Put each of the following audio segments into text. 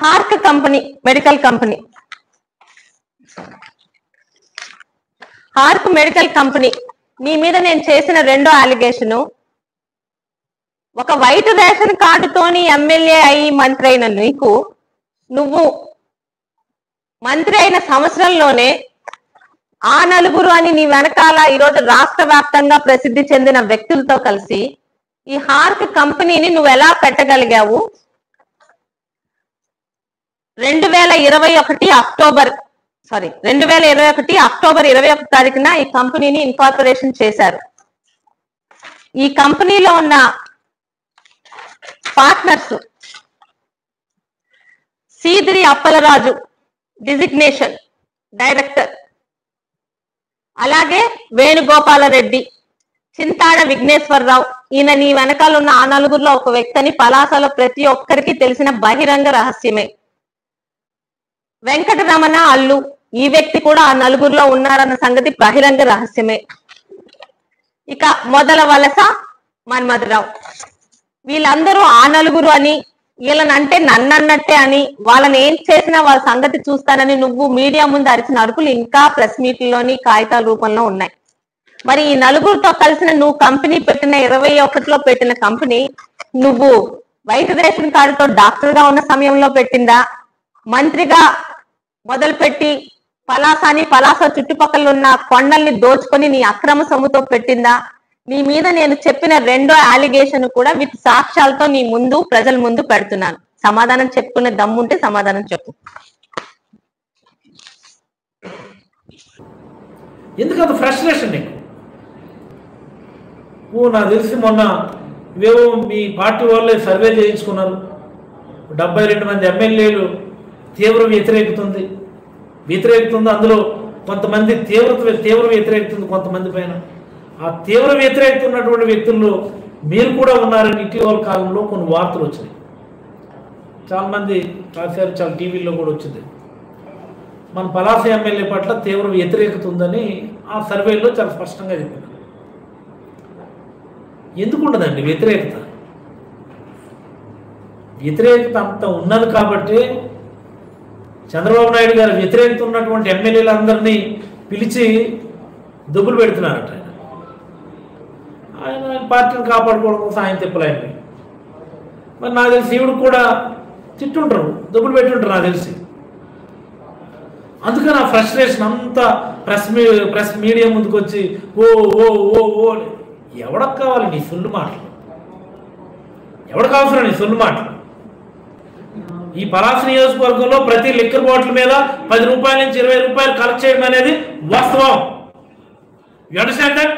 Hark company medical company, హార్క్ medical company నీ మీద నేను చేసిన రెండో అలిగేషను, ఒక వైట్ రేషన్ కార్డుతోని ఎమ్మెల్యే అయి మంత్రి అయిన నీకు, నువ్వు మంత్రి అయిన సంవత్సరంలోనే ఆ నలుగురు అని నీ వెనకాల ఈరోజు రాష్ట్ర వ్యాప్తంగా ప్రసిద్ధి చెందిన వ్యక్తులతో కలిసి ఈ హార్క్ కంపెనీని నువ్వు ఎలా పెట్టగలిగావు? 2021 అక్టోబర్ 21 తారీఖున ఈ కంపెనీని ఇన్కార్పొరేషన్ చేశారు. ఈ కంపెనీలో ఉన్న partners Seediri Appalaraju designation director, అలాగే వేణుగోపాలరెడ్డి, చింతాడ విఘ్నేశ్వరరావు. ఈయన నీ వెనకాల ఉన్న ఆ నలుగురిలో ఒక వ్యక్తిని పలాసలో ప్రతి ఒక్కరికి తెలిసిన బహిరంగ రహస్యమే. వెంకటరమణ అల్లు, ఈ వ్యక్తి కూడా ఆ నలుగురిలో ఉన్నారన్న సంగతి బహిరంగ రహస్యమే. ఇక మొదల వలస మన్మథరావు, వీళ్ళందరూ ఆ నలుగురు అని, వీళ్ళనంటే నన్నన్నట్టే అని, వాళ్ళని ఏం చేసినా వాళ్ళ సంగతి చూస్తానని నువ్వు మీడియా ముందు అరిచిన అరుపులు ఇంకా ప్రెస్ మీట్లోని కాగితాల రూపంలో ఉన్నాయి. మరి ఈ నలుగురితో కలిసిన నువ్వు కంపెనీ పెట్టిన 21లో పెట్టిన కంపెనీ నువ్వు వైట్ రేషన్ కార్డుతో డాక్టర్ గా ఉన్న సమయంలో పెట్టిందా, మంత్రిగా మొదలుపెట్టి పలాస చుట్టుపక్కల ఉన్న కొండల్ని దోచుకొని నీ అక్రమ సొమ్ముతో పెట్టిందా? నీ మీద నేను చెప్పిన రెండో అలిగేషన్ కూడా విత్ సాక్ష్యాలతో నీ ముందు ప్రజల ముందు పెడుతున్నాను. సమాధానం చెప్పుకునే దమ్ముంటే సమాధానం చెప్పు. ఎందుకంత ఫ్రస్ట్రేషన్ నీకు? నాకు తెలిసి మొన్న ఇవేవో మీ పార్టీ వాళ్ళే సర్వే చేయించుకున్నారు, 72 మంది ఎమ్మెల్యేలు తీవ్ర వ్యతిరేకత ఉంది. అందులో కొంతమంది తీవ్ర వ్యతిరేకత ఉంది కొంతమంది పైన. ఆ తీవ్ర వ్యతిరేకత ఉన్నటువంటి వ్యక్తుల్లో మీరు కూడా ఉన్నారని ఇటీవల కాలంలో కొన్ని వార్తలు వచ్చినాయి. చాలామంది రాశారు, చాలా టీవీల్లో కూడా వచ్చింది. మన పలాస ఎమ్మెల్యే పట్ల తీవ్ర వ్యతిరేకత ఉందని ఆ సర్వేలో చాలా స్పష్టంగా చెప్పారు. ఎందుకు ఉండదండి వ్యతిరేకత అంత ఉన్నది కాబట్టి చంద్రబాబు నాయుడు గారు వ్యతిరేకత ఉన్నటువంటి ఎమ్మెల్యేలందరినీ పిలిచి దుబ్బులు పెడుతున్నారట. ఆయన పార్టీని కాపాడుకోవడం కోసం ఆయన తిప్పలేండి. మరి నాకు తెలిసి ఈవిడ కూడా తిట్టుంటారు, దుబ్బులు పెట్టుంటారు నాకు తెలిసి. అందుకని ఆ ఫ్రస్ట్రేషన్ అంతా ప్రెస్ మీడియా ముందుకు వచ్చి ఓ ఓ ఓ ఓ ఎవడకు కావాలి నీ సొల్లు మాటలు? ఎవడికి అవసరం నీ సొల్లు మాటలు? ఈ పలాస నియోజకవర్గంలో ప్రతి లిక్కర్ బాటిల్ మీద 10 రూపాయల నుంచి 20 రూపాయలు కలెక్ట్ చేయడం అనేది వాస్తవం. You understand that?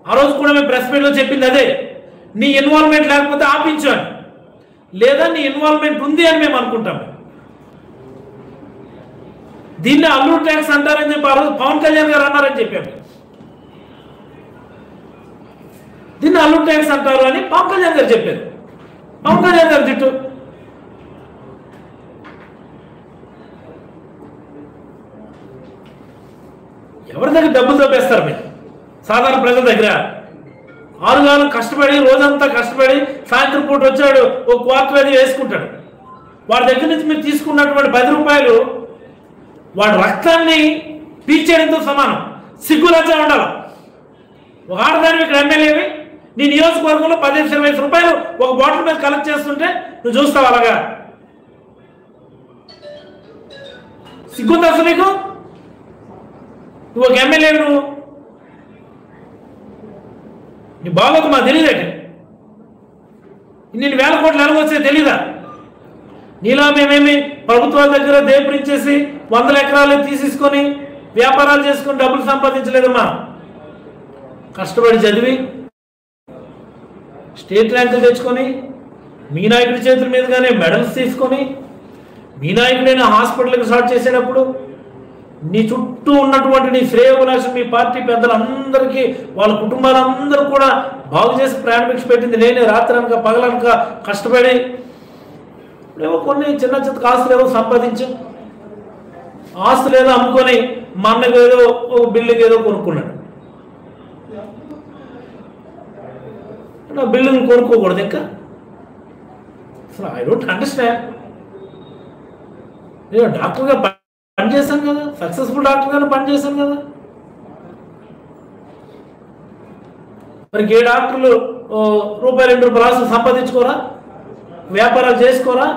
ఆ రోజు కూడా మేము ప్రెస్ మీట్లో చెప్పింది అదే. నీ ఇన్వాల్వ్మెంట్ లేకపోతే ఆపించు అని, లేదా నీ ఇన్వాల్వ్మెంట్ ఉంది అని మేము అనుకుంటాం. దీన్ని అల్లూరు ట్యాక్స్ అంటారని చెప్పి ఆ రోజు పవన్ కళ్యాణ్ గారు అన్నారని చెప్పాము. దీన్ని అల్లూరు ట్యాక్స్ అంటారు అని పవన్ కళ్యాణ్ గారు చెప్పారు. పవన్ కళ్యాణ్ గారు తిట్టు. ఎవరి దగ్గర డబ్బులు తప్పేస్తారు మీరు? సాధారణ ప్రజల దగ్గర 6 కాలం కష్టపడి రోజంతా కష్టపడి సాయంత్రం పూట వచ్చాడు ఒక క్వార్టర్ అది వేసుకుంటాడు. వాడి దగ్గర నుంచి మీరు తీసుకున్నటువంటి 10 రూపాయలు వాడి రక్తాన్ని పీల్చేయడంతో సమానం. సిగ్గులచ్చా ఉండాలి. ఒక ఆడదాని ఇక్కడ ఎమ్మెల్యేవి నీ నియోజకవర్గంలో 15-20 రూపాయలు ఒక బాటిల్ మీద కలెక్ట్ చేస్తుంటే నువ్వు చూస్తావు అలాగా? సిగ్గుంది అసలు నీకు? నువ్వు ఒక ఎమ్మెల్యేవి, నువ్వు నీ బాగోదు మాకు తెలియదండి. ఇన్ని వేల కోట్లు ఎలాగొచ్చే తెలీదా? నీలా మేమేమి ప్రభుత్వాల దగ్గర దేపరించేసి 100 ఎకరాలు తీసేసుకొని వ్యాపారాలు చేసుకొని డబ్బులు సంపాదించలేదమ్మా. కష్టపడి చదివి స్టేట్ ర్యాంకులు తెచ్చుకొని మీ నాయకుడి చేతుల మీదుగానే మెడల్స్ తీసుకొని మీ నాయకుడైన హాస్పిటల్కి స్టార్ట్ చేసేటప్పుడు నీ చుట్టూ ఉన్నటువంటి నీ శ్రేయోభిలాషం మీ పార్టీ పెద్దలందరికీ వాళ్ళ కుటుంబాలందరూ కూడా బాగు చేసి ప్రాణభిక్ష పెట్టింది నేనే. రాత్రి అనక పగలనక కష్టపడి ఏవో కొన్ని చిన్న ఆస్తులు ఏవో సంపాదించాం. ఆస్తులు ఏదో అమ్ముకొని మా అన్నకు ఏదో ఒక బిల్డింగ్ ఏదో కొనుక్కున్నాడు. బిల్డింగ్ కొనుక్కోకూడదు ఇంకా? అసలు ఐ డోంట్ అండర్స్టాండ్. నేను డాక్టర్గా పనిచేశాను కదా, సక్సెస్ఫుల్ డాక్టర్గానే పనిచేశాను కదా. మరి ఏ డాక్టర్లు ₹2 సంపాదించుకోరా, వ్యాపారాలు చేసుకోరా?